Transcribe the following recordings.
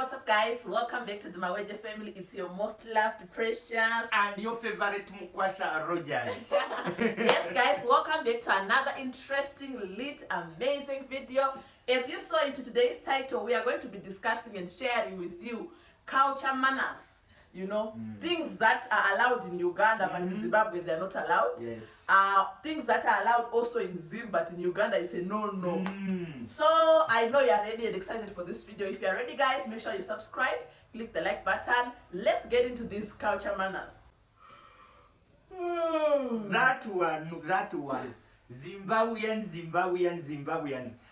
what's up guys? Welcome back to the Maweje family. It's your most loved, precious and your favorite Mukwasha Rogers. Yes guys, welcome back to another interesting, lit, amazing video. As you saw into today's title, we are going to be discussing and sharing with you culture manners. You know, things that are allowed in Uganda, but in Zimbabwe they're not allowed. Yes. Things that are allowed also in Zim, but in Uganda it's a no-no. So I know you're ready and excited for this video. If you're ready guys, make sure you subscribe, click the like button. Let's get into these culture manners. That one. Zimbabweans.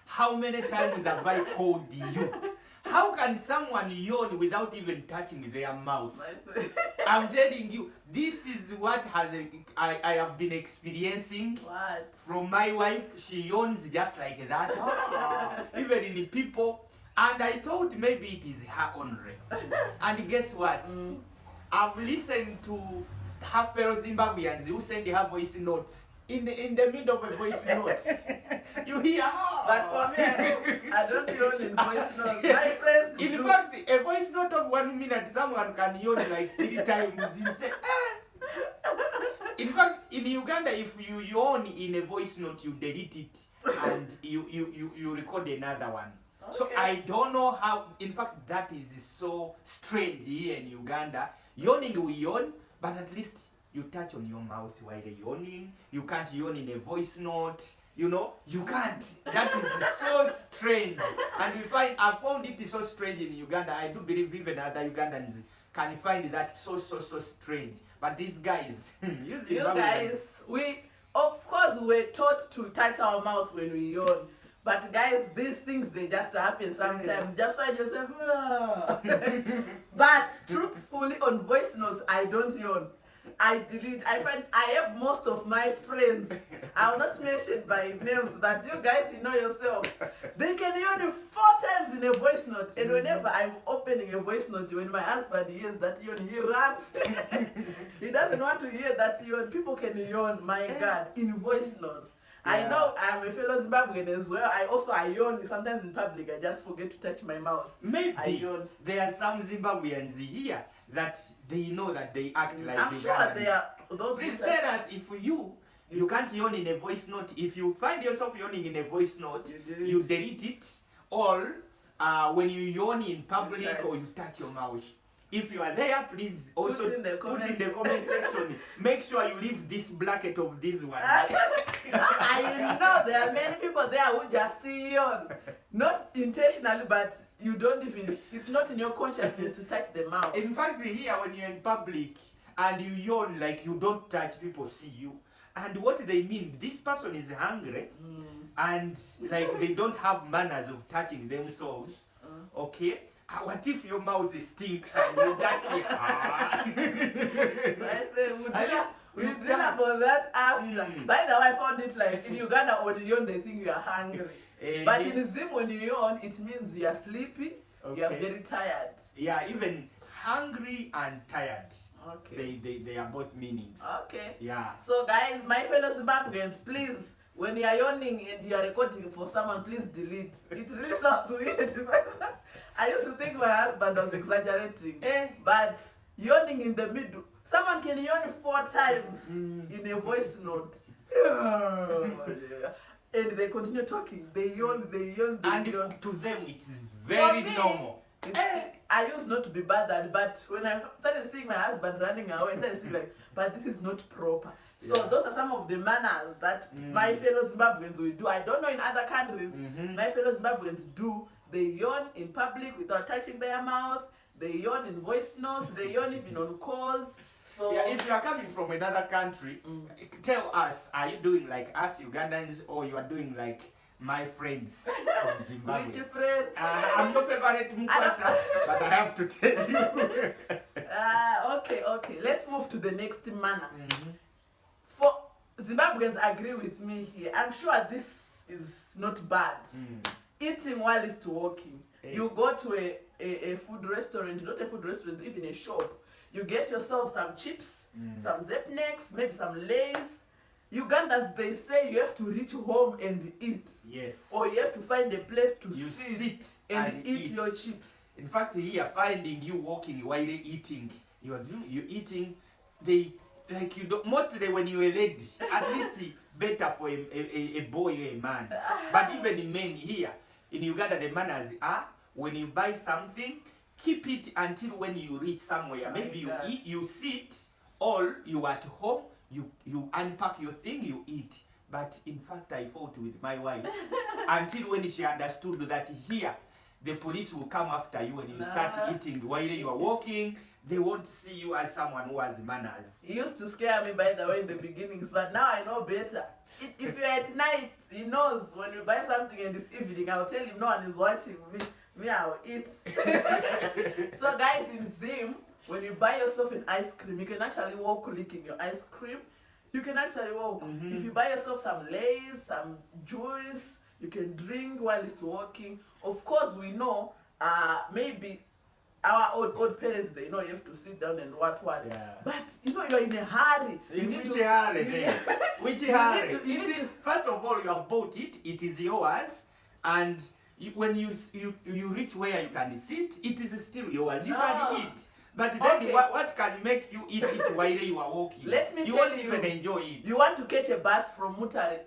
How many times have I called you? How can someone yawn without even touching their mouth? I'm telling you, this is what I have been experiencing. What? From my wife. She yawns just like that. Even in the people. And I thought maybe it is her only. And guess what? I've listened to her fellow Zimbabweans who send her voice notes. In the middle of a voice note, you hear. But for me, I don't yawn in voice notes. My friends do. In fact, a voice note of 1 minute, someone can yawn like 3 times. You say, In fact, in Uganda, if you yawn in a voice note, you delete it and you record another one. Okay. So I don't know how. In fact, that is so strange here in Uganda. Yawning, we yawn, but at least you touch on your mouth while yawning. You can't yawn in a voice note. You know, you can't. That is so strange. And I found it so strange in Uganda. I do believe even other Ugandans can find that so strange. But these guys, you guys, we of course we're taught to touch our mouth when we yawn. But guys, these things, they just happen sometimes. Just find yourself. But truthfully, on voice notes, I don't yawn. I delete. I have most of my friends, I will not mention by names, but you guys, you know yourself, they can yawn 4 times in a voice note. And whenever I'm opening a voice note, when my husband hears that yawn, he runs. He doesn't want to hear that yawn. People can yawn, my God, in voice notes. Yeah. I know I'm a fellow Zimbabwean as well. I yawn sometimes in public. I just forget to touch my mouth. Maybe I yawn. There are some Zimbabweans here that they know that they act like I'm Ugandans. sure they are. Please tell us if you can't yawn in a voice note. If you find yourself yawning in a voice note, you delete it. Or when you yawn in public or you touch your mouth. If you are there, please also put in the comment section. Make sure you leave this bracket of this one. I know there are many people there who just yawn. Not intentionally, but you don't even, it's not in your consciousness to touch the mouth. In fact, here when you're in public and you yawn, like you don't touch, people see you. And what they mean, this person is hungry and like they don't have manners of touching themselves. Okay? What if your mouth stinks and you just My friend, we'll deal about that after. By the way, I found it like in Uganda when you yawn they think you are hungry. But in Zim when you yawn it means you are sleepy, you are very tired. Yeah, even hungry and tired. Okay. They are both meanings. Okay. Yeah. So guys, my fellow Zimbabweans, please, when you are yawning and you are recording for someone, please delete. It really sounds weird. I used to think my husband was exaggerating. But yawning in the middle, someone can yawn 4 times in a voice note. And they continue talking. They yawn. And yawn. To them, it's very normal. I used not to be bothered, but when I started seeing my husband running away, I started seeing like, but this is not proper. So those are some of the manners that my fellow Zimbabweans will do. I don't know in other countries, my fellow Zimbabweans do. They yawn in public without touching their mouth. They yawn in voice notes. They yawn even on calls. So yeah, if you are coming from another country, tell us, are you doing like us Ugandans or you are doing like my friends from Zimbabwe? Which friends? I'm your favorite Mukwasha, but I have to tell you. Okay. Let's move to the next manner. For Zimbabweans agree with me here. I'm sure this is not bad. Eating while it's walking. You go to a food restaurant, not a food restaurant, even a shop. You get yourself some chips, some Zepnex, maybe some Lays. Ugandans, they say you have to reach home and eat. Yes. Or you have to find a place to sit and eat your chips. In fact, here finding you walking while eating, you eating. They like you don't. Mostly when you're a lady, at least better for a boy or a man. But even in men here in Uganda, the manners are when you buy something, keep it until when you reach somewhere. Maybe you eat, you sit, or you at home, you unpack your thing, you eat. But in fact, I fought with my wife until when she understood that here, the police will come after you when you start eating while you are walking. They won't see you as someone who has manners. It used to scare me, by the way, in the beginnings, but now I know better. If you're at night, he knows when you buy something and it's evening, I'll tell him no one is watching me. Me, I'll eat. So guys, in Zim, when you buy yourself an ice cream, you can actually walk licking your ice cream. You can actually walk. If you buy yourself some Lay's, some juice, you can drink while it's walking. Of course, we know maybe our old parents, they know you have to sit down and what. Yeah. But you know you're in a hurry. Which hurry? First of all, you have bought it. It is yours, and when you reach where you can sit, it is still yours. You can eat. But then what can make you eat it while you are walking? Let me you tell won't you, even enjoy it. You want to catch a bus from Mutare,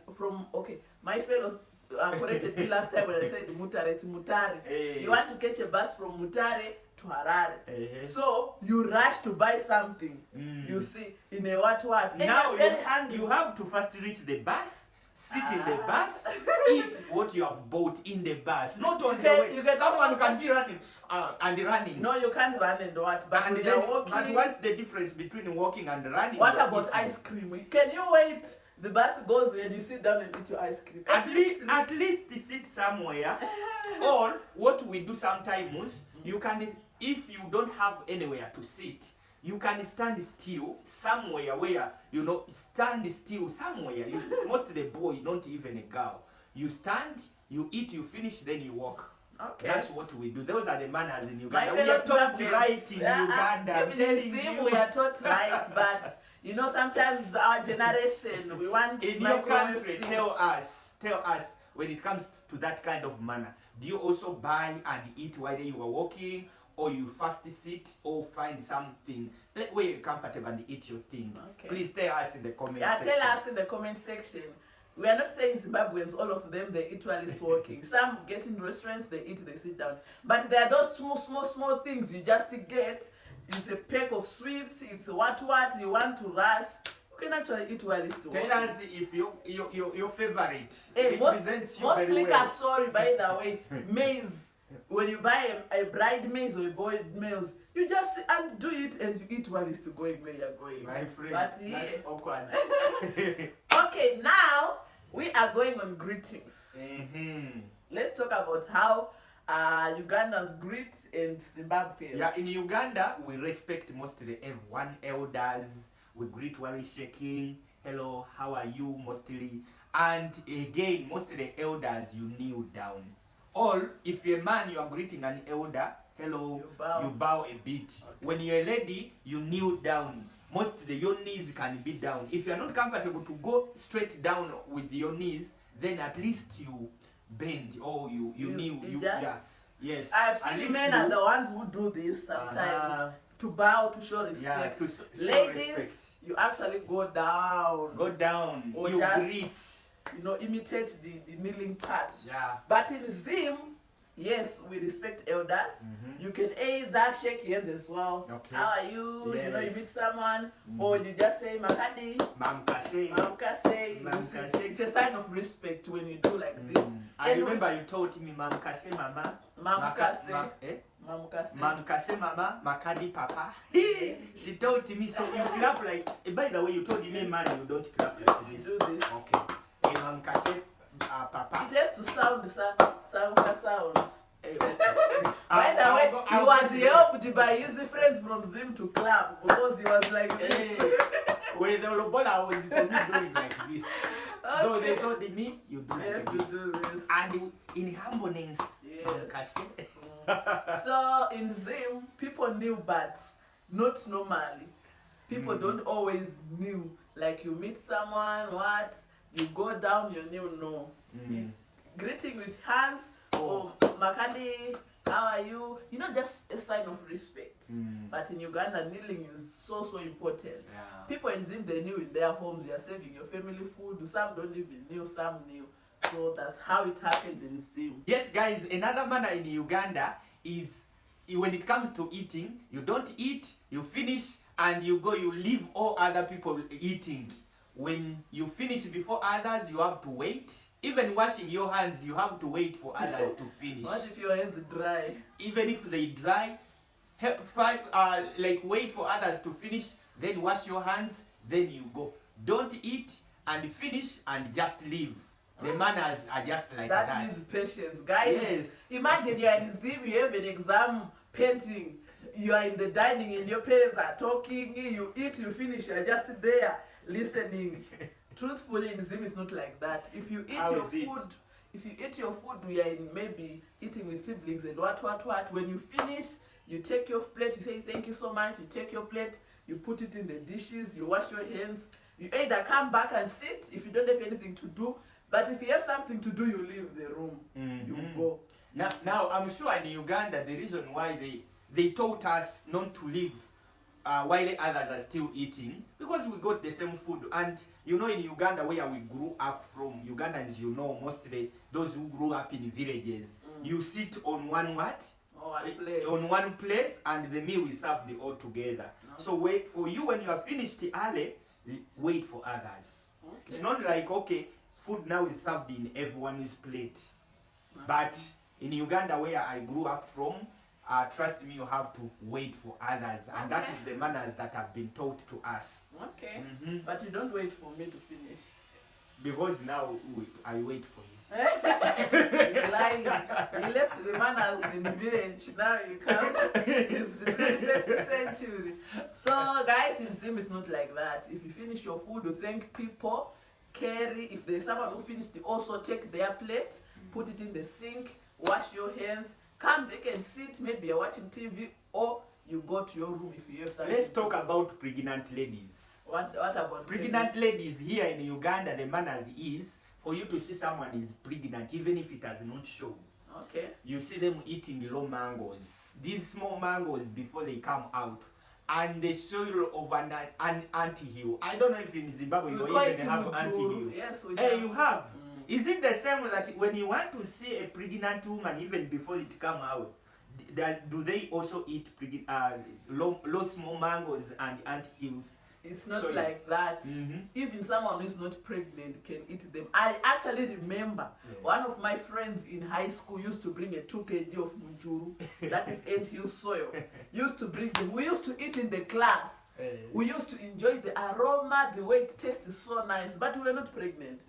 my fellows corrected me last time when I said Mutare, it's Mutare. Hey. You want to catch a bus from Mutare to Harare. Hey. So you rush to buy something. You see, in a what. And now very hungry. you have to first reach the bus, sit in the bus, eat what you have bought in the bus. Not on the way. Someone can be running and running. No, you can't run and what. But and when then, you're walking, but what's the difference between walking and running? What about ice cream? Can you wait? The bus goes and you sit down and eat your ice cream. At least sit somewhere. Or what we do sometimes, you can, if you don't have anywhere to sit, you can stand still somewhere where, stand still somewhere. Most of the boy, not even a girl. You stand, you eat, you finish, then you walk. Okay. That's what we do. Those are the manners in Uganda. We are taught right in Uganda. Even in Zim, we are taught right, but sometimes our generation, we want in your country. Tell us when it comes to that kind of manner. Do you also buy and eat while you are walking, or you first sit, or find something where you're comfortable and eat your thing? Okay. Please tell us in the comment section. Tell us in the comment section. We are not saying Zimbabweans, all of them, they eat while it's walking. Some get in restaurants, they eat, they sit down. But there are those small things you just get. It's a pack of sweets, it's what you want to rush. You can actually eat while it's walking. Tell us if your favorite. Hey, represents you very well. Sorry, by the way, maize. When you buy a bride maize or a boiled maize, you just undo it and you eat while it's going where you're going. My friend, but that's awkward. Okay, now we are going on greetings. Let's talk about how Ugandans greet and Zimbabweans. Yeah, in Uganda, we respect mostly everyone, elders. We greet while shaking. Hello, how are you? Mostly. And again, most of the elders, you kneel down. Or if you're a man, you are greeting an elder. Hello, you bow a bit. Okay. When you're a lady, you kneel down. Most of your knees can be down. If you're not comfortable to go straight down with your knees, then at least you bend or you kneel. Yes. I've seen men are the ones who do this sometimes to bow to show respect. Yeah, to show ladies, respect. You actually go down. Go down. Or you just, greet. Imitate the kneeling part. Yeah. But in Zim, yes, we respect elders. You can either shake hands as well. Okay. How are you? Yes. You meet someone, or you just say Makadi. Mamkase. Mamkase. It's a sign of respect when you do like this. I remember you told me Mamkase mama. Mamkase. Mamkase mama, Makadi papa. She told me, so you clap like, by the way, you told me, man, you don't clap like this. You do this. Okay. Mamkase papa. It has to sound sounds. Okay. By the way, he was helped by his friends from Zim to clap because he was like this. With the Lobola, I was for me doing like this. Okay. So they told me, you do like this. Do this. And in humbleness, yes. So in Zim, people kneel, but not normally. People don't always kneel. Like you meet someone, you go down, you kneel, no. Greeting with hands, or Makadi, how are you? You know, just a sign of respect. But in Uganda, kneeling is so important. Yeah. People in Zim, they kneel in their homes. They are serving your family food. Some don't even kneel, some kneel. So that's how it happens in Zim. Yes, guys, another manner in Uganda is when it comes to eating, you don't eat, you finish, and you go, you leave all other people eating. When you finish before others, you have to wait. Even washing your hands, you have to wait for others to finish. What if your hands dry? Even if they dry, like wait for others to finish, then wash your hands, then you go. Don't eat and finish and just leave. The manners are just like that. That needs patience, guys. Yes. Imagine you are in Zim, you have an exam painting. You are in the dining and your parents are talking. You eat, you finish, you are just there listening. Truthfully, in Zim, it's not like that. If you eat How your is it? food, if you eat your food, we are in maybe eating with siblings and what. When you finish, you take your plate, you say thank you so much. You take your plate, you put it in the dishes, you wash your hands. You either come back and sit if you don't have anything to do. But if you have something to do, you leave the room. You go. Now, I'm sure in Uganda, the reason why they taught us not to leave while others are still eating, because we got the same food. And you know, in Uganda, where we grew up from, Ugandans, you know, mostly those who grew up in villages, you sit on one what? On one place, and the meal is served all together. So wait for you when you are finished early, wait for others. It's not like, okay, food now is served in everyone's plate. But in Uganda, where I grew up from, trust me, you have to wait for others. And that is the manners that have been taught to us. Okay. But you don't wait for me to finish. Because now I wait for you. He's lying. He left the manners in the village. Now you come. It's the 21st century. So, guys, in Zim, it's not like that. If you finish your food, you thank people. Carry, if there's someone who finished, also take their plate, put it in the sink, wash your hands, come back and sit. Maybe you're watching TV or you go to your room if you have something. Let's talk about pregnant ladies. What about pregnant ladies here in Uganda? The manners is for you to see someone is pregnant, even if it has not shown. Okay. You see them eating raw mangoes. These small mangoes before they come out. And the soil of an anthill. I don't know if in Zimbabwe you even have anthill. Yes, we Hey, you have. Is it the same that when you want to see a pregnant woman, even before it come out, do they also eat low small mangoes and anthills? It's not like that. Even someone who is not pregnant can eat them. I actually remember one of my friends in high school used to bring a 2 kg of mujuru, that is anthill soil. Used to bring them. We used to eat in the class. We used to enjoy the aroma, the way it tastes so nice, but we were not pregnant.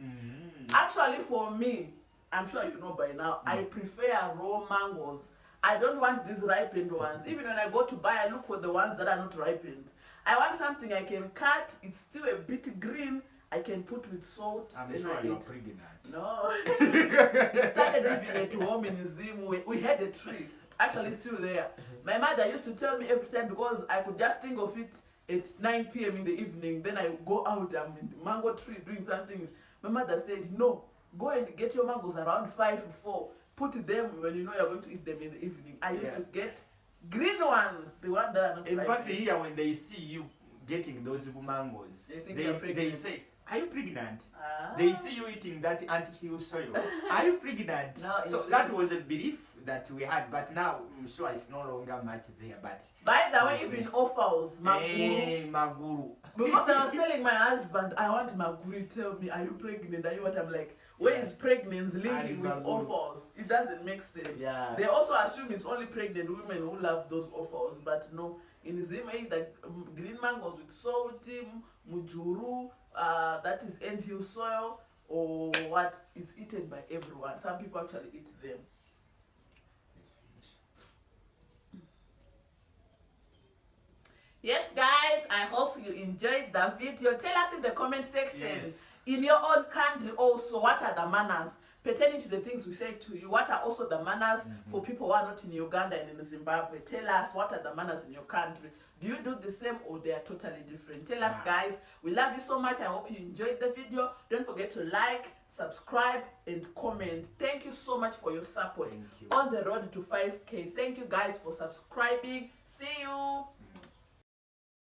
Actually, for me, I'm sure you know by now, I prefer raw mangoes. I don't want these ripened ones. Even when I go to buy, I look for the ones that are not ripened. I want something I can cut, it's still a bit green, I can put with salt. I'm sure you're pregnant. No. It started even at home in Zim. We had a tree. Actually, it's still there. My mother used to tell me every time, because I could just think of it at 9 p.m. in the evening. Then I go out, I'm in the mango tree doing something. My mother said, no, go and get your mangoes around 5 to 4. Put them when you know you're going to eat them in the evening. I used to get green ones, the ones that are not. In fact, here when they see you getting those mangoes, they say, are you pregnant? They see you eating that anthill soil. Are you pregnant? No, so that was a belief that we had, but now I'm sure it's no longer much there. But by the way, even offals, maguru. Maguru. Because I was telling my husband, I want maguru. Tell me, are you pregnant? Are you what? I'm like, where is pregnancy linking with offals? It doesn't make sense. Yeah. They also assume it's only pregnant women who love those offals, but no. In Zim, the green mangoes with salt, mujuru, that is anthill soil, or what? It's eaten by everyone. Some people actually eat them. Let's finish. Yes, guys, I hope you enjoyed the video. Tell us in the comment section. Yes. In your own country also, what are the manners pertaining to the things we say to you? What are also the manners for people who are not in Uganda and in Zimbabwe? Tell us, what are the manners in your country? Do you do the same or they are totally different? Tell us, guys. We love you so much. I hope you enjoyed the video. Don't forget to like, subscribe and comment. Thank you so much for your support. Thank you. On the road to 5K. Thank you guys for subscribing. See you